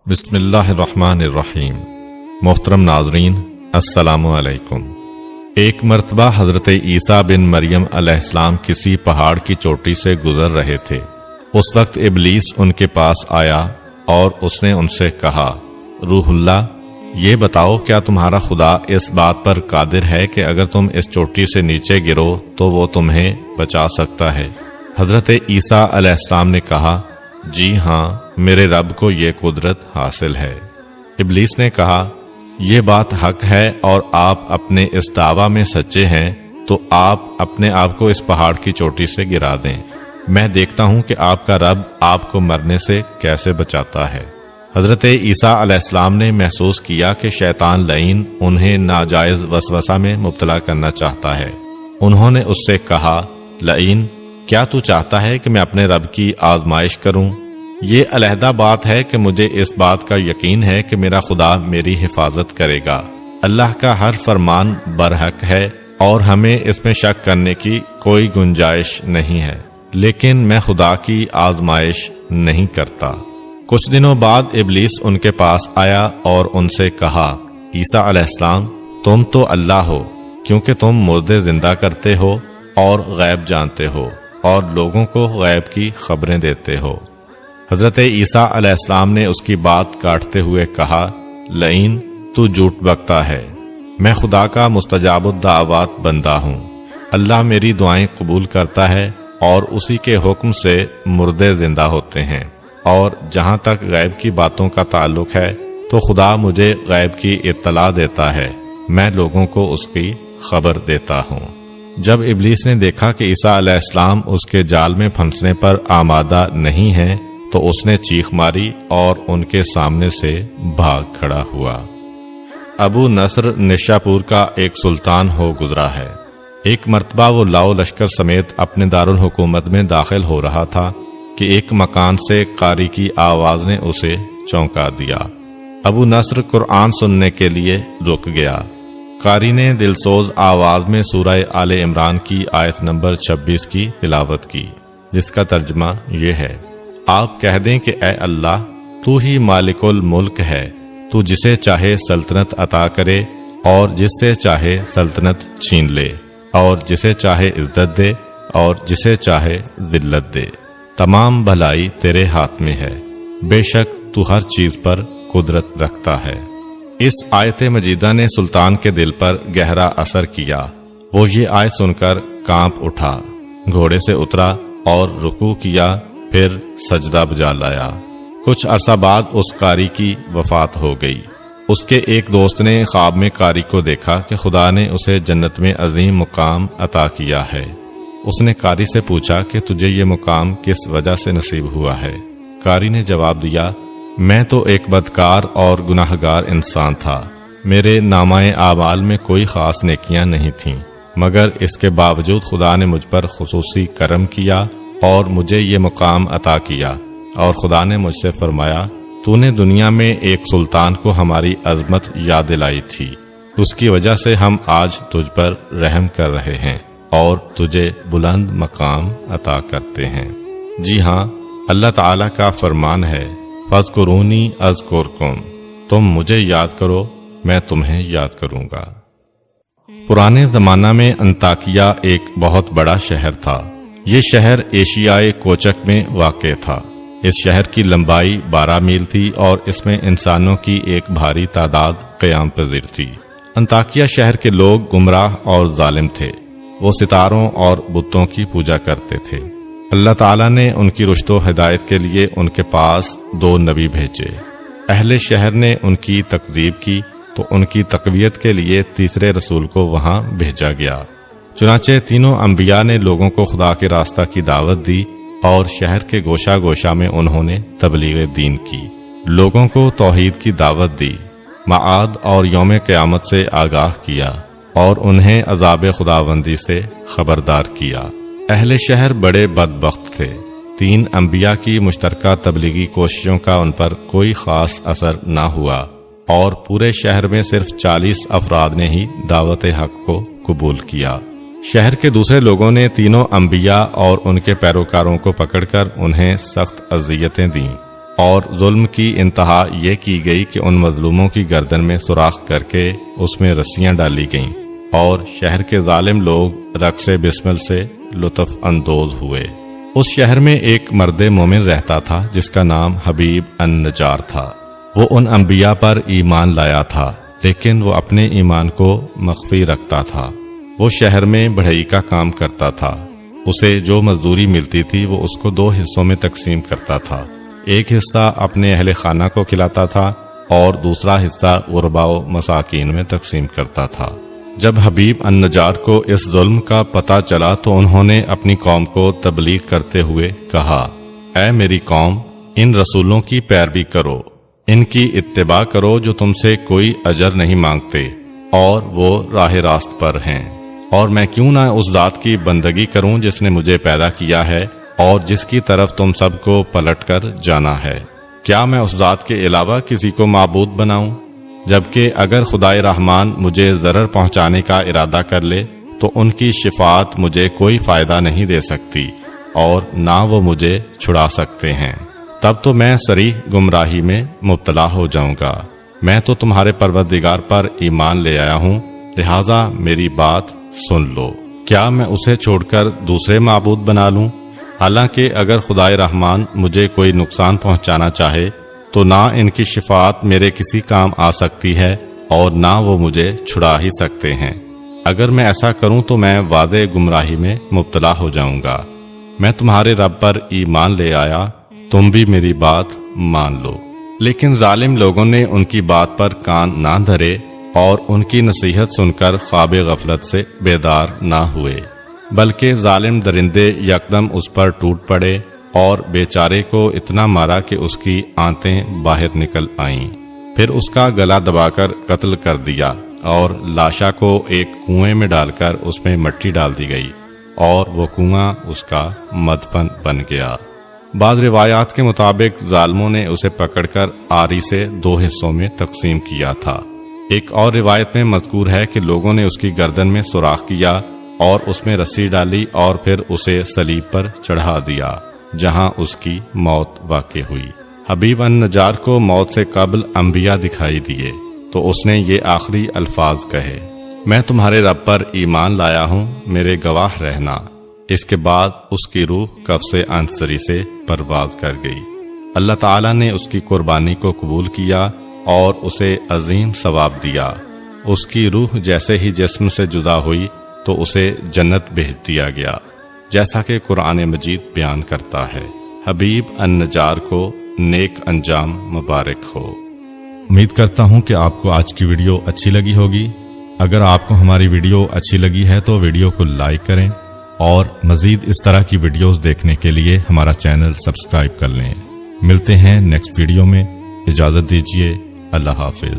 بسم اللہ الرحمن الرحیم۔ محترم ناظرین، السلام علیکم۔ ایک مرتبہ حضرت عیسیٰ بن مریم علیہ السلام کسی پہاڑ کی چوٹی سے گزر رہے تھے۔ اس وقت ابلیس ان کے پاس آیا اور اس نے ان سے کہا، روح اللہ، یہ بتاؤ کیا تمہارا خدا اس بات پر قادر ہے کہ اگر تم اس چوٹی سے نیچے گرو تو وہ تمہیں بچا سکتا ہے؟ حضرت عیسیٰ علیہ السلام نے کہا، جی ہاں، میرے رب کو یہ قدرت حاصل ہے۔ ابلیس نے کہا، یہ بات حق ہے اور آپ اپنے اس دعویٰ میں سچے ہیں تو آپ اپنے آپ کو اس پہاڑ کی چوٹی سے گرا دیں، میں دیکھتا ہوں کہ آپ کا رب آپ کو مرنے سے کیسے بچاتا ہے۔ حضرت عیسیٰ علیہ السلام نے محسوس کیا کہ شیطان لعین انہیں ناجائز وسوسہ میں مبتلا کرنا چاہتا ہے۔ انہوں نے اس سے کہا، لعین، کیا تو چاہتا ہے کہ میں اپنے رب کی آزمائش کروں؟ یہ علیحدہ بات ہے کہ مجھے اس بات کا یقین ہے کہ میرا خدا میری حفاظت کرے گا۔ اللہ کا ہر فرمان برحق ہے اور ہمیں اس میں شک کرنے کی کوئی گنجائش نہیں ہے، لیکن میں خدا کی آزمائش نہیں کرتا۔ کچھ دنوں بعد ابلیس ان کے پاس آیا اور ان سے کہا، عیسیٰ علیہ السلام، تم تو اللہ ہو کیونکہ تم مردے زندہ کرتے ہو اور غیب جانتے ہو اور لوگوں کو غیب کی خبریں دیتے ہو۔ حضرت عیسیٰ علیہ السلام نے اس کی بات کاٹتے ہوئے کہا، لعین، تو جھوٹ بکتا ہے، میں خدا کا مستجاب الدعوات بندہ ہوں۔ اللہ میری دعائیں قبول کرتا ہے اور اسی کے حکم سے مردے زندہ ہوتے ہیں، اور جہاں تک غیب کی باتوں کا تعلق ہے تو خدا مجھے غیب کی اطلاع دیتا ہے، میں لوگوں کو اس کی خبر دیتا ہوں۔ جب ابلیس نے دیکھا کہ عیسیٰ علیہ السلام اس کے جال میں پھنسنے پر آمادہ نہیں ہیں تو اس نے چیخ ماری اور ان کے سامنے سے بھاگ کھڑا ہوا۔ ابو نصر نشاپور کا ایک سلطان ہو گزرا ہے۔ ایک مرتبہ وہ لاؤ لشکر سمیت اپنے دارالحکومت میں داخل ہو رہا تھا کہ ایک مکان سے قاری کی آواز نے اسے چونکا دیا۔ ابو نصر قرآن سننے کے لیے رک گیا۔ قاری نے دلسوز آواز میں سورہ آل عمران کی آیت نمبر 26 کی تلاوت کی، جس کا ترجمہ یہ ہے، آپ کہہ دیں کہ اے اللہ، تو ہی مالک الملک ہے، تو جسے چاہے سلطنت عطا کرے اور جس سے چاہے سلطنت چھین لے، اور جسے چاہے عزت دے اور جسے چاہے ذلت دے، تمام بھلائی تیرے ہاتھ میں ہے، بے شک تو ہر چیز پر قدرت رکھتا ہے۔ اس آیت مجیدہ نے سلطان کے دل پر گہرا اثر کیا۔ وہ یہ آیت سن کر کانپ اٹھا، گھوڑے سے اترا اور رکوع کیا، پھر سجدہ بجا لایا۔ کچھ عرصہ بعد اس قاری کی وفات ہو گئی۔ اس کے ایک دوست نے خواب میں قاری کو دیکھا کہ خدا نے اسے جنت میں عظیم مقام عطا کیا ہے۔ اس نے قاری سے پوچھا کہ تجھے یہ مقام کس وجہ سے نصیب ہوا ہے؟ قاری نے جواب دیا، میں تو ایک بدکار اور گناہگار انسان تھا، میرے نامہ اعمال میں کوئی خاص نیکیاں نہیں تھیں، مگر اس کے باوجود خدا نے مجھ پر خصوصی کرم کیا اور مجھے یہ مقام عطا کیا، اور خدا نے مجھ سے فرمایا، تو نے دنیا میں ایک سلطان کو ہماری عظمت یاد دلائی تھی، اس کی وجہ سے ہم آج تجھ پر رحم کر رہے ہیں اور تجھے بلند مقام عطا کرتے ہیں۔ جی ہاں، اللہ تعالیٰ کا فرمان ہے، فاذکرونی اذکرکم، تم مجھے یاد کرو، میں تمہیں یاد کروں گا۔ پرانے زمانہ میں انطاکیہ ایک بہت بڑا شہر تھا۔ یہ شہر ایشیائے کوچک میں واقع تھا۔ اس شہر کی لمبائی 12 میل تھی اور اس میں انسانوں کی ایک بھاری تعداد قیام پذیر تھی۔ انطاکیہ شہر کے لوگ گمراہ اور ظالم تھے۔ وہ ستاروں اور بتوں کی پوجا کرتے تھے۔ اللہ تعالیٰ نے ان کی رشد و ہدایت کے لیے ان کے پاس 2 نبی بھیجے۔ اہل شہر نے ان کی تکذیب کی تو ان کی تقویت کے لیے تیسرے رسول کو وہاں بھیجا گیا۔ چنانچہ تینوں انبیاء نے لوگوں کو خدا کے راستہ کی دعوت دی اور شہر کے گوشہ گوشہ میں انہوں نے تبلیغ دین کی، لوگوں کو توحید کی دعوت دی، معاد اور یوم قیامت سے آگاہ کیا اور انہیں عذاب خداوندی سے خبردار کیا۔ اہل شہر بڑے بدبخت تھے۔ 3 انبیاء کی مشترکہ تبلیغی کوششوں کا ان پر کوئی خاص اثر نہ ہوا اور پورے شہر میں صرف 40 افراد نے ہی دعوت حق کو قبول کیا۔ شہر کے دوسرے لوگوں نے تینوں انبیاء اور ان کے پیروکاروں کو پکڑ کر انہیں سخت اذیتیں دیں اور ظلم کی انتہا یہ کی گئی کہ ان مظلوموں کی گردن میں سوراخ کر کے اس میں رسیاں ڈالی گئیں اور شہر کے ظالم لوگ رقص بسمل سے لطف اندوز ہوئے۔ اس شہر میں ایک مرد مومن رہتا تھا جس کا نام حبیب النجار تھا۔ وہ ان انبیاء پر ایمان لایا تھا، لیکن وہ اپنے ایمان کو مخفی رکھتا تھا۔ وہ شہر میں بڑھئی کا کام کرتا تھا۔ اسے جو مزدوری ملتی تھی وہ اس کو 2 حصوں میں تقسیم کرتا تھا۔ ایک حصہ اپنے اہل خانہ کو کھلاتا تھا اور دوسرا حصہ غرباء و مساکین میں تقسیم کرتا تھا۔ جب حبیب النجار کو اس ظلم کا پتہ چلا تو انہوں نے اپنی قوم کو تبلیغ کرتے ہوئے کہا، اے میری قوم، ان رسولوں کی پیروی کرو، ان کی اتباع کرو جو تم سے کوئی اجر نہیں مانگتے اور وہ راہ راست پر ہیں، اور میں کیوں نہ اس ذات کی بندگی کروں جس نے مجھے پیدا کیا ہے اور جس کی طرف تم سب کو پلٹ کر جانا ہے۔ کیا میں اس ذات کے علاوہ کسی کو معبود بناؤں؟ جبکہ اگر خدائے رحمان مجھے ضرر پہنچانے کا ارادہ کر لے تو ان کی شفاعت مجھے کوئی فائدہ نہیں دے سکتی اور نہ وہ مجھے چھڑا سکتے ہیں۔ تب تو میں صریح گمراہی میں مبتلا ہو جاؤں گا۔ میں تو تمہارے پروردگار پر ایمان لے آیا ہوں، لہٰذا میری بات سن لو۔ کیا میں اسے چھوڑ کر دوسرے معبود بنا لوں؟ حالانکہ اگر خدائے رحمان مجھے کوئی نقصان پہنچانا چاہے تو نہ ان کی شفاعت میرے کسی کام آ سکتی ہے اور نہ وہ مجھے چھڑا ہی سکتے ہیں۔ اگر میں ایسا کروں تو میں واضح گمراہی میں مبتلا ہو جاؤں گا۔ میں تمہارے رب پر ایمان لے آیا، تم بھی میری بات مان لو۔ لیکن ظالم لوگوں نے ان کی بات پر کان نہ دھرے اور ان کی نصیحت سن کر خواب غفلت سے بیدار نہ ہوئے، بلکہ ظالم درندے یکدم اس پر ٹوٹ پڑے اور بیچارے کو اتنا مارا کہ اس کی آنتیں باہر نکل آئیں۔ پھر اس کا گلا دبا کر قتل کر دیا اور لاشا کو ایک کنویں میں ڈال کر اس میں مٹی ڈال دی گئی اور وہ کنواں اس کا مدفن بن گیا۔ بعض روایات کے مطابق ظالموں نے اسے پکڑ کر آری سے 2 حصوں میں تقسیم کیا تھا۔ ایک اور روایت میں مذکور ہے کہ لوگوں نے اس کی گردن میں سوراخ کیا اور اس میں رسی ڈالی اور پھر اسے صلیب پر چڑھا دیا، جہاں اس کی موت واقع ہوئی۔ حبیب النجار کو موت سے قبل انبیاء دکھائی دیے تو اس نے یہ آخری الفاظ کہے، میں تمہارے رب پر ایمان لایا ہوں، میرے گواہ رہنا۔ اس کے بعد اس کی روح قفص عنصری سے پرواز کر گئی۔ اللہ تعالیٰ نے اس کی قربانی کو قبول کیا اور اسے عظیم ثواب دیا۔ اس کی روح جیسے ہی جسم سے جدا ہوئی تو اسے جنت بھیج دیا گیا، جیسا کہ قرآن مجید بیان کرتا ہے۔ حبیب النجار کو نیک انجام مبارک ہو۔ امید کرتا ہوں کہ آپ کو آج کی ویڈیو اچھی لگی ہوگی۔ اگر آپ کو ہماری ویڈیو اچھی لگی ہے تو ویڈیو کو لائک کریں اور مزید اس طرح کی ویڈیوز دیکھنے کے لیے ہمارا چینل سبسکرائب کر لیں۔ ملتے ہیں نیکسٹ ویڈیو میں، اجازت دیجیے، اللہ حافظ۔